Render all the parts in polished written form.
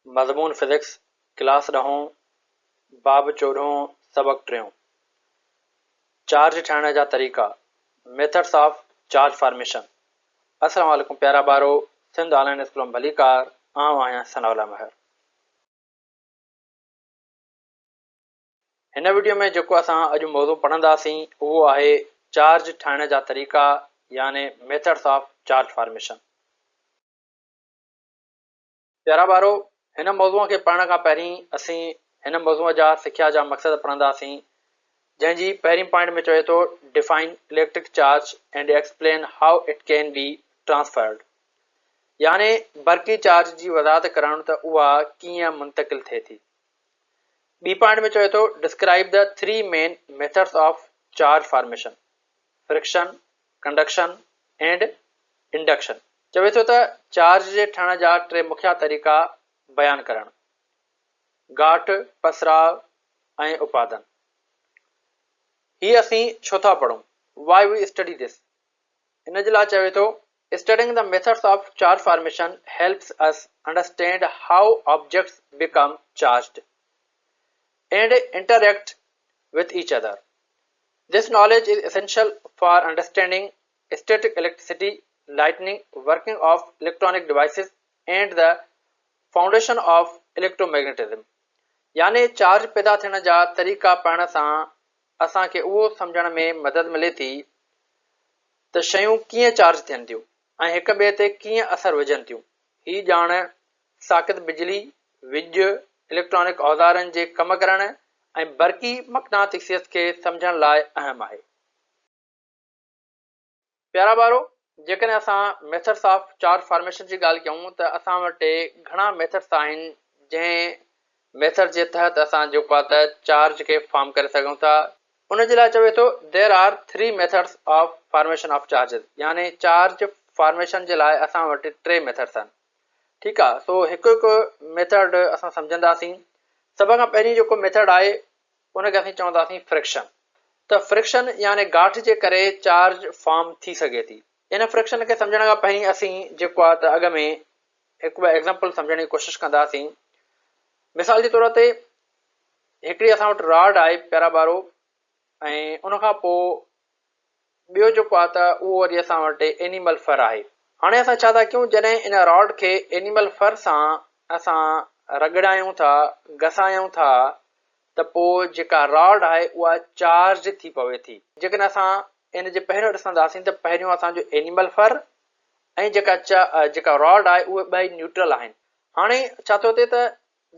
मज़मून physics class ॾहों बाब 14 सबक 3 चार्ज ठाहिण जा तरीक़ा मेथड्स ऑफ चार्ज फॉर्मेशन। अस्सलाम वालेकुम प्यारा ॿारो, सिंध ऑनलाइन स्कूल में भलीकार आउं आहियां सनाउल्ला महर। हिन वीडियो में जेको असां अॼु मौज़ू पढ़ंदासीं उहो आहे चार्ज ठाहिण जा तरीक़ा यानी मेथड्स ऑफ चार्ज फॉर्मेशन। प्यारा ॿारो, हिन मौज़ूअ खे पढ़ण खां पहिरीं असीं हिन मौज़ूअ जा सिख्या जा मक़सद पढ़ंदासीं, जंहिंजी पहिरीं पॉइंट में चवे थो define electric charge and explain how it can be transferred, यानी बरक़ी चार्ज जी वज़ाहत करणु त उहा कीअं मुंतकिल थिए थी। ॿी पॉइंट में चवे थो describe the 3 main methods of charge formation, friction, conduction and induction. चवे थो त चार्ज जे ठहण जा 3 मुख्य तरीक़ा बयानु करणु, गाठ, पसराव ऐं उपादन। ही असीं छो था पढ़ूं, वाई वी स्टडी दिस। इन जे लाइ चवे थो studying the methods of charge formation helps us understand how objects become charged and interact with each other. This knowledge is essential for understanding static electricity, lightning, working of electronic devices and the foundation of electromagnetism. यानी charge पैदा थियण जा तरीक़ा पढ़ण सां असांखे उहो सम्झण में मदद मिले थी त शयूं कीअं चार्ज थियनि थियूं ऐं हिक ॿिए ते कीअं असर विझनि थियूं। ही ॼाण साकित बिजली, विज, इलेक्ट्रॉनिक औज़ारनि जे कम करण ऐं बरक़ी मक़नातीसियत खे सम्झण लाइ अहम आहे। प्यारा ॿारो, जेकॾहिं असां मेथड्स ऑफ चार्ज फॉर्मेशन जी ॻाल्हि कयूं त असां वटि घणा मेथड्स आहिनि जंहिं मेथड जे तहत असां जेको आहे त चार्ज खे फॉर्म करे सघूं था। उन जे लाइ चवे थो there are 3 methods of formation of charges, यानी चार्ज फॉर्मेशन जे लाइ असां वटि 3 मेथड्स आहिनि। ठीकु आहे, सो हिकु हिकु मेथड असां सम्झंदासीं। सभ खां पहिरीं जेको मेथड आहे उनखे असीं चवंदासीं फ्रिक्शन। त फ्रिक्शन यानी गाठ जे करे चार्ज फॉर्म थी सघे थी। इन फ्रिक्शन खे सम्झण खां पहिरीं असीं जेको आहे त अॻ में हिकु एग्ज़ाम्पल सम्झण जी कोशिशि कंदासीं। मिसाल जे तौर ते हिकिड़ी असां वटि रॉड आहे प्यारा ॿारो, ऐं उनखां पोइ ॿियो जेको आहे त उहो वरी असां वटि एनिमल फर आहे। हाणे असां छा था कयूं, जॾहिं इन रॉड खे एनिमल फर सां असां रगड़ायूं था, घसायूं था, त पोइ जेका रॉड आहे उहा चार्ज थी पवे थी। जेकॾहिं असां इन जे पहिरियों ॾिसंदासीं त पहिरियों असांजो एनिमल फर ऐं जेका रॉड आहे उहे ॿई न्यूट्रल आहिनि। हाणे छा थो थिए त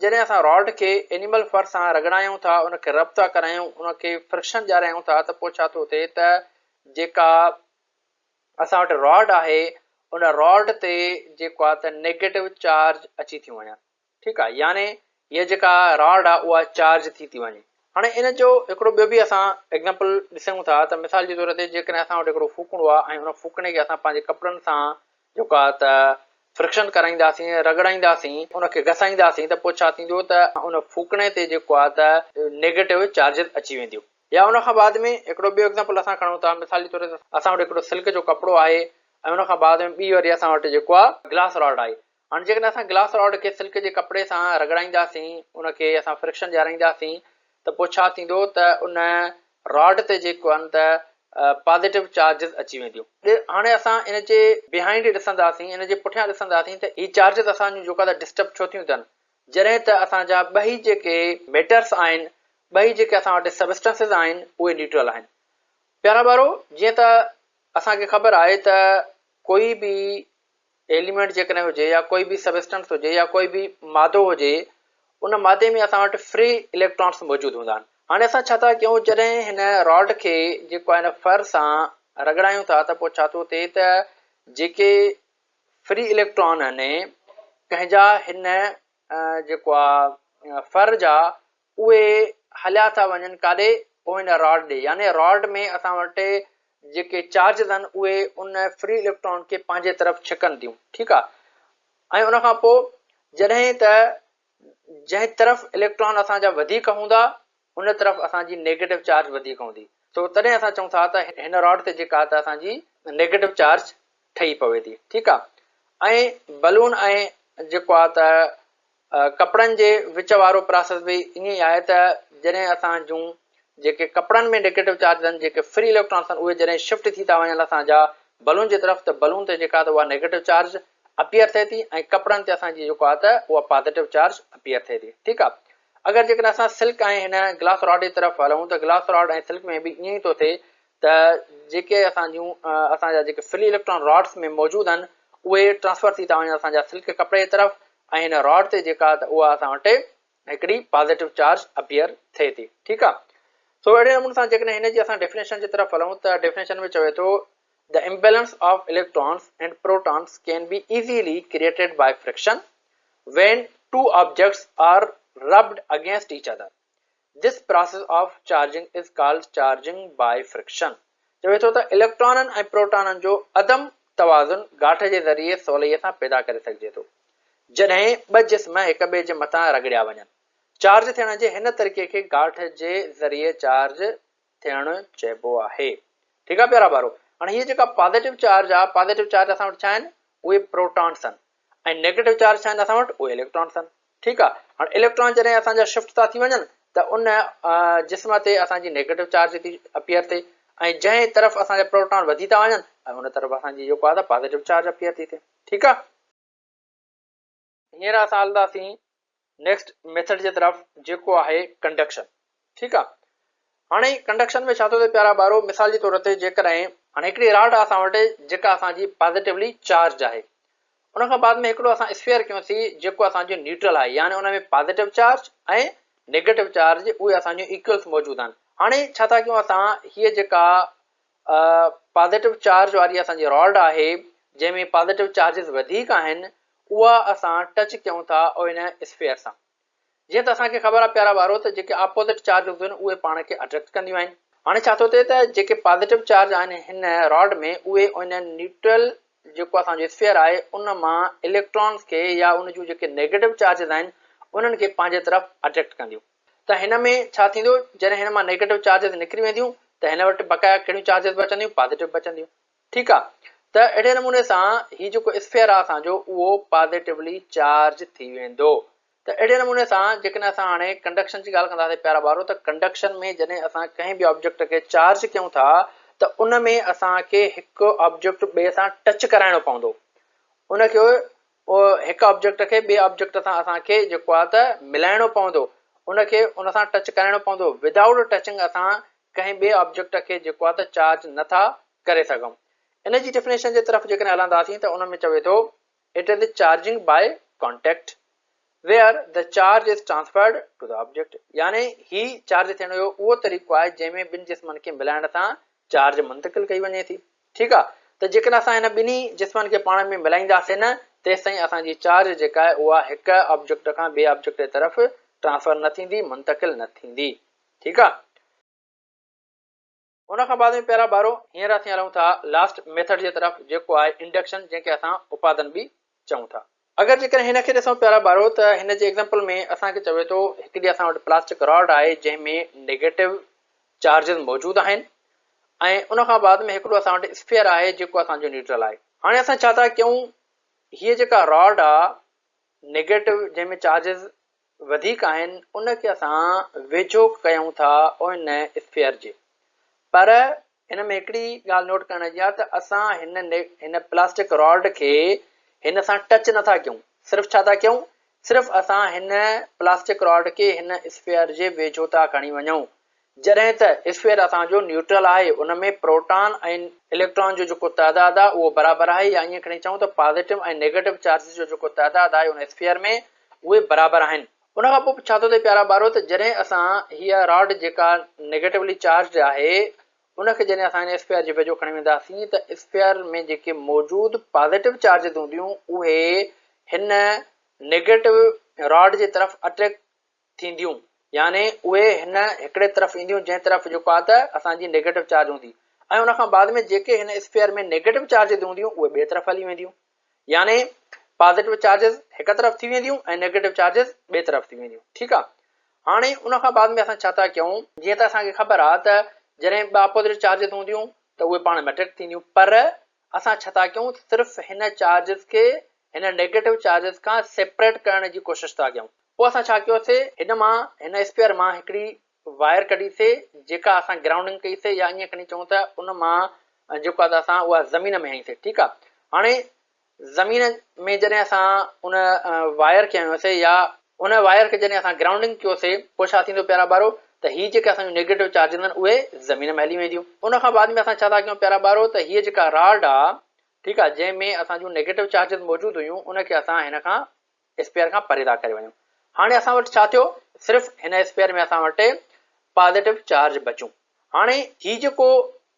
जॾहिं असां रॉड खे एनिमल फर सां रगड़ायूं था, उनखे रब था करायूं, उनखे फ्रिक्शन ॾियारायूं था, त पोइ छा थो थिए त जेका असां वटि रॉड आहे उन रॉड ते जेको आहे त नेगेटिव चार्ज अची थी वञनि। ठीकु आहे, यानी हीअ जेका रॉड आहे उहा चार्ज थी वञे। हाणे इन जो हिकिड़ो ॿियो बि असां एग्ज़ाम्पल ॾिसूं था त मिसाल जे तौर ते जेकॾहिं असां वटि हिकिड़ो फूकणो आहे ऐं उन फूकणे खे असां पंहिंजे कपिड़नि सां जेको आहे त फ्रिक्शन कराईंदासीं, रगड़ाईंदासीं, उनखे घसाईंदासीं, त पोइ छा थींदो त उन फूकणे ते जेको आहे त नेगेटिव चार्जिस अची वेंदियूं। या उनखां बाद में हिकिड़ो ॿियो एग्ज़ाम्पल असां खणूं था। मिसाल जे तौर ते असां वटि हिकिड़ो सिल्क जो कपिड़ो आहे ऐं उनखां बाद में ॿी वरी असां वटि जेको आहे ग्लास रॉड आहे। हाणे जेकॾहिं असां ग्लास रॉड खे सिल्क जे कपिड़े सां रगड़ाईंदासीं, उनखे असां फ्रिक्शन ॾियाराईंदासीं, त पोइ छा थींदो त उन रॉड ते जेको आहिनि त पॉज़िटिव चार्जिस अची वेंदियूं। हाणे असां इन जे बिहाइंड ॾिसंदासीं, इन जे पुठियां ॾिसंदासीं त ही चार्जिस असांजूं जेको आहे त डिस्टर्ब छो थियूं थियनि, जॾहिं त असांजा ॿई जेके मेटर्स आहिनि, ॿई जेके असां वटि सबस्टेंसिस आहिनि, उहे न्यूट्रल आहिनि। प्यारा ॿारो, जीअं त असांखे ख़बर आहे त कोई बि एलिमेंट जेकॾहिं हुजे या कोई बि सबस्टेंस हुजे या कोई बि मादो हुजे, उन मादे में असां वटि फ्री इलेक्ट्रॉन्स मौजूदु हूंदा आहिनि। हाणे असां छा था कयूं, जॾहिं हिन रॉड खे जेको आहे हिन फर सां रगड़ायूं था, त पोइ छा थो थिए त जेके फ्री इलेक्ट्रॉन आहिनि कंहिंजा हिन जेको आहे फर जा, उहे हलिया था वञनि काॾे, पोइ हिन रॉड ॾे, यानी रॉड में असां वटि जेके चार्जिस आहिनि उहे उन फ्री इलेक्ट्रॉन खे पंहिंजे तरफ़ छिकनि थियूं। ठीकु आहे, ऐं उनखां पोइ जॾहिं त जंहिं तरफ़ इलेक्ट्रॉन असांजा वधीक हूंदा उन तरफ़ असांजी नेगेटिव चार्ज वधीक हूंदी, तो तॾहिं असां चऊं था त हिन रॉड ते जेका त असांजी नेगेटिव चार्ज ठही पवे थी। ठीकु आहे, ऐं बलून ऐं जेको आहे त कपड़नि जे विच वारो प्रोसेस बि ईअं ई आहे त जॾहिं असां जूं जेके कपड़नि में नेगेटिव चार्ज आहिनि, जेके फ्री इलेक्ट्रॉन्स आहिनि, उहे जॾहिं शिफ्ट थी था वञनि असांजा बलून जी तरफ़, त बलून ते जेका त उहा नेगेटिव चार्ज अपीयर थिए थी ऐं कपड़नि ते असांजी जेको आहे त उहा पॉज़िटिव चार्ज अपीयर थिए थी। ठीकु आहे। अगरि जेकॾहिं असां सिल्क ऐं हिन ग्लास रॉड जी तरफ़ हलूं त ग्लास रॉड ऐं सिल्क में बि ईअं ई थो थिए त जेके असांजा जेके फ्री इलेक्ट्रॉन रॉड्स में मौजूदु आहिनि उहे ट्रांसफर थी था वञनि असांजा सिल्क कपिड़े जी तरफ़ ऐं हिन रॉड ते जेका त उहा असां वटि हिकिड़ी पॉज़िटिव चार्ज अपीयर थिए थी। ठीकु आहे। सो अहिड़े नमूने सां जेकॾहिं हिन जी असां डेफिनेशन जी तरफ़ हलूं त डेफिनेशन में चवे थो the imbalance of electrons and protons can be easily created by friction when two objects are rubbed against each other. This process of charging is called charging by friction. चवे थो त इलेक्ट्रॉननि ऐं प्रोटॉननि जो अदम तवाज़ुन गांठ जे ज़रिए सवलीअ सां पैदा करे सघिजे थो जॾहिं ॿ जिस्म हिक ॿिए जे मथां रगड़िया वञनि। चार्ज थियण जे हिन तरीक़े खे गांठ जे ज़रिए चार्ज थियणु चइबो आहे। ठीकु आहे प्यारा ॿारो। हाणे हीअ जेका पॉज़िटिव चार्ज आहे, पॉज़िटिव चार्ज असां वटि छा आहिनि, उहे प्रोटॉन्स आहिनि ऐं नेगेटिव चार्ज छा आहिनि असां वटि, उहे इलेक्ट्रॉन्स आहिनि। ठीकु आहे। हाणे इलेक्ट्रॉन जॾहिं असांजा शिफ्ट था थी वञनि त उन जिस्म ते असांजी नेगेटिव चार्ज थी अपीयर थिए ऐं जंहिं तरफ़ असांजा प्रोटॉन वधी था वञनि ऐं उन तरफ़ असांजी जेको आहे त पॉज़िटिव चार्ज अपीयर थी थिए। ठीकु आहे। हींअर असां हलंदासीं नेक्स्ट मेथड जे तरफ़ जेको आहे कंडक्शन। ठीकु आहे। हाणे कंडक्शन में छा थो थिए प्यारा ॿारो, मिसाल जे तौर ते जेकॾहिं हाणे हिकिड़ी रॉड आहे असां वटि जेका असांजी पॉज़िटिवली चार्ज आहे, उन खां बाद में हिकिड़ो असां स्फीयर कयोसीं जेको असांजो न्यूट्रल आहे, यानी उन में पॉज़िटिव चार्ज ऐं नेगेटिव चार्ज उहे असांजो इक्वल्स मौजूदु आहिनि। हाणे छा था कयूं असां, हीअ जेका पॉज़िटिव चार्ज वारी असांजी रॉड आहे जंहिंमें पॉज़िटिव चार्जिस वधीक आहिनि, उहा असां टच कयूं था इन स्फीयर सां। जीअं त असांखे ख़बर आहे प्यारा ॿारो त जेके अपोज़िट चार्ज हूंदियूं आहिनि उहे पाण खे अट्रैक्ट कंदियूं आहिनि। हाणे छा थो थिए त जेके पॉज़िटिव चार्ज आहिनि हिन रॉड में, उहे उन न्यूट्रल जेको असांजो स्फीयर आहे उन मां इलेक्ट्रॉन्स खे या उन जूं जेके नेगेटिव चार्जिस आहिनि उन्हनि खे पंहिंजे तरफ़ अट्रैक्ट कंदियूं। त हिन में छा थींदो, जॾहिं हिन मां नेगेटिव चार्जिस निकिरी वेंदियूं त हिन वटि बक़ाया कहिड़ियूं चार्जिस बचंदियूं, पॉज़िटिव बचंदियूं। ठीकु आहे। त अहिड़े नमूने सां हीउ जेको स्फीयर आहे असांजो उहो पॉज़िटिवली चार्ज थी वेंदो। त अहिड़े नमूने सां जेकॾहिं असां हाणे कंडक्शन जी ॻाल्हि कंदासीं प्यारा ॿारो, त कंडक्शन में जॾहिं असां कंहिं बि ऑब्जेक्ट खे चार्ज कयूं था त उन में असांखे हिकु ऑब्जेक्ट ॿिए सां टच कराइणो पवंदो। उनखे हिकु ऑब्जेक्ट खे ॿिए ऑब्जेक्ट सां असांखे जेको आहे त मिलाइणो पवंदो, उनखे उन सां टच कराइणो पवंदो। विदाउट टचिंग असां कंहिं ॿिए ऑब्जेक्ट खे जेको आहे त चार्ज नथा करे सघूं। इन जी डेफिनेशन जे तरफ़ जेकॾहिं हलंदासीं त उन में चवे थो it is charging by contact where the charge is transferred to the object, यानी ही चार्ज थियण जो उहो तरीक़ो आहे जंहिंमें ॿिनि जिस्मनि खे मिलाइण सां चार्ज मुंतकिल कई वञे थी। ठीकु आहे। त जेकॾहिं असां हिन ॿिन्ही जिस्मनि खे पाण में मिलाईंदासीं न, तेसि ताईं असांजी चार्ज जेका आहे उहा हिकु ऑब्जेक्ट खां ॿिए ऑब्जेक्ट जे तरफ़ ट्रांसफर न थींदी, मुंतकिल न थींदी। ठीकु आहे। उन खां बाद में प्यारा ॿारो हींअर असीं हलूं था लास्ट मेथड जे तरफ़ जेको आहे इंडक्शन, जंहिंखे असां उपादन बि चऊं था। अगरि जेकॾहिं हिन खे ॾिसूं प्यारा ॿारो त हिन जे एग्ज़ाम्पल में असांखे चवे थो हिकिड़ी असां वटि प्लास्टिक रॉड आहे जंहिंमें नेगेटिव चार्जिस मौजूदु आहिनि ऐं उन खां बाद में हिकिड़ो असां वटि स्फीयर आहे जेको असांजो न्यूट्रल आहे। हाणे असां छा था कयूं, हीअ जेका रॉड आहे नेगेटिव जंहिंमें चार्जिस वधीक आहिनि उनखे असां वेझो कयूं था उन स्फीयर जे, पर हिन में हिकिड़ी ॻाल्हि नोट करण जी आहे त असां हिन प्लास्टिक रॉड खे हिन सां टच नथा कयूं। सिर्फ़ु छा था कयूं, सिर्फ़ु असां हिन प्लास्टिक रॉड खे हिन स्फीयर जे वेझो था खणी वञूं। जॾहिं त स्फीयर असांजो न्यूट्रल आहे, उन में प्रोटॉन ऐं इलेक्ट्रॉन जो जेको तइदादु आहे उहो बराबरि आहे, या ईअं खणी चऊं त पॉज़िटिव ऐं नेगेटिव चार्जिस जो जेको तइदादु आहे उन स्फीयर में उहे बराबरि आहिनि। उन खां पोइ छा थो थिए प्यारा ॿारो, त जॾहिं असां हीअ रॉड जेका नेगेटिवली चार्ज आहे उनखे जॾहिं असां हिन स्फीयर जे वेझो खणी वेंदासीं त स्फीयर में जेके मौजूदु पॉज़िटिव चार्जिस हूंदियूं उहे हिन नेगेटिव रॉड जे तरफ़ अट्रैक्ट थींदियूं, यानी उहे हिन हिकिड़े तरफ़ ईंदियूं जंहिं तरफ़ जेको आहे त असांजी नेगेटिव चार्ज हूंदी, ऐं उन खां बाद में जेके हिन स्फीयर में नेगेटिव चार्जिस हूंदियूं उहे ॿिए तरफ़ हली वेंदियूं, यानी पॉज़िटिव चार्जिस हिकु तरफ़ थी वेंदियूं ऐं नेगेटिव चार्जिस ॿिए तरफ़ थी वेंदियूं। ठीकु आहे। हाणे उन खां बाद में असां छा था कयूं, जीअं त असांखे ख़बर आहे त जॾहिं ॿ अपोज़िट चार्जिस हूंदियूं त उहे पाण में अट्रैक्ट थींदियूं, पर असां छा था कयूं, सिर्फ़ु हिन चार्जिस खे हिन नेगेटिव चार्जिस खां सेपरेट करण जी कोशिशि था कयूं। पोइ असां छा कयोसीं, हिन स्पेयर मां हिकिड़ी वायर कढीसीं जेका असां ग्राउंडिंग कईसीं, या ईअं खणी चऊं त उन मां जेको आहे असां उहा ज़मीन में हईंसीं। ठीकु आहे, हाणे ज़मीन में जॾहिं असां उन वायर खे हयोसीं या उन वायर खे जॾहिं असां ग्राउंडिंग कयोसीं, पोइ छा थींदो प्यारा ॿारो, त हीअ जेके असांजूं नेगेटिव चार्जिस आहिनि उहे ज़मीन में हली वेंदियूं। उन खां बाद में असां छा था कयूं प्यारा ॿारो, त हीअ जेका रॉड आहे, ठीकु आहे, जंहिंमें असांजूं नेगेटिव चार्जिस मौजूदु हुयूं उनखे असां हिन खां स्पेयर खां परे था करे वञूं। हाणे असां वटि छा थियो, सिर्फ़ु हिन स्पेयर में असां वटि पॉज़िटिव चार्ज बचूं। हाणे हीउ जेको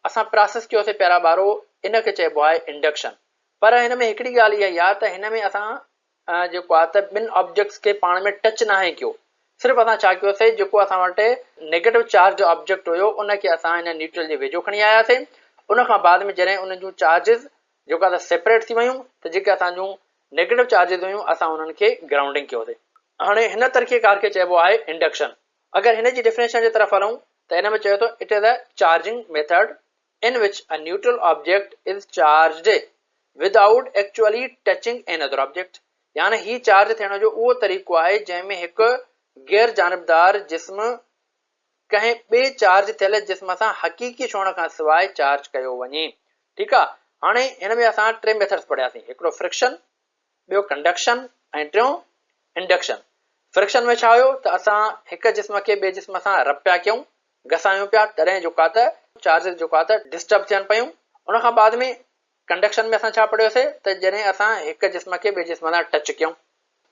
असां प्रोसेस कयोसीं प्यारा ॿारो, इनखे चइबो आहे इंडक्शन। पर हिन में हिकिड़ी ॻाल्हि इहा आहे त हिन में असां जेको आहे त ॿिनि ऑब्जेक्ट्स खे पाण में टच नाहे कयो। सिर्फ़ु असां छा कयोसीं, जेको असां वटि नेगेटिव चार्ज ऑब्जेक्ट हुयो उनखे असां हिन न्यूट्रल जे वेझो खणी आयासीं। उन खां बाद में जॾहिं उन जूं चार्जिस जेको आहे त सेपरेट थी वियूं, त जेके असांजूं नेगेटिव चार्जिस हुयूं असां उन्हनि खे ग्राउंडिंग कयोसीं। हाणे हिन तरीक़ेकार खे चइबो आहे इंडक्शन। अगरि हिन जी डिफिनेशन जे तरफ़ हलूं त हिन में चयो थो, it is a charging method in which a neutral object is charged without actually touching another object. यानी ही चार्ज थियण जो उहो तरीक़ो आहे जंहिंमें हिकु गैर जानबदार जिस्म कंहिं ॿिए चार्ज थियल जिस्म सां हक़ीक़ी छुहण खां सवाइ चार्ज कयो वञे। ठीकु आहे, हाणे हिन में असां टे मेथड्स पढ़ियासीं, हिकिड़ो फ्रिक्शन, ॿियो कंडक्शन ऐं टियों इंडक्शन। फ्रिक्शन में छा हुयो त असां हिकु जिस्म खे ॿिए जिस्म सां रब पिया कयूं, घसायूं पिया, तॾहिं जेको आहे त चार्जिस जेको आहे त डिस्टर्ब थियनि पियूं। उन खां बाद में कंडक्शन में असां छा पढ़ियोसीं त जॾहिं असां हिकु जिस्म खे ॿिए जिस्म सां टच कयूं,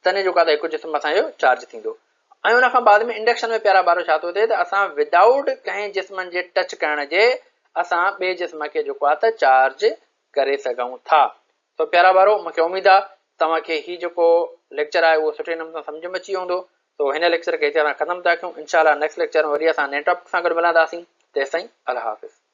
तॾहिं जेको आहे त हिकु जिस्म असांजो चार्ज थींदो। ऐं उन खां बाद में इंडक्शन में प्यारा ॿारो छा थो थिए त असां विदाउट कंहिं जिस्मनि जे टच करण जे असां ॿिए जिस्म खे जेको आहे त चार्ज करे सघूं था। तो प्यारा ॿारो, मूंखे उमेदु आहे तव्हांखे हीउ जेको लेक्चर आहे उहो सुठे नमूने सां सम्झ में अची वेंदो। तो हिन लेक्चर खे हिते असां ख़तमु था कयूं। इंशाअल्लाह नेक्स्ट लेक्चर में वरी असां नए टॉपिक सां गॾु मिलंदासीं। तेसिताईं अल्लाह हाफ़िज़।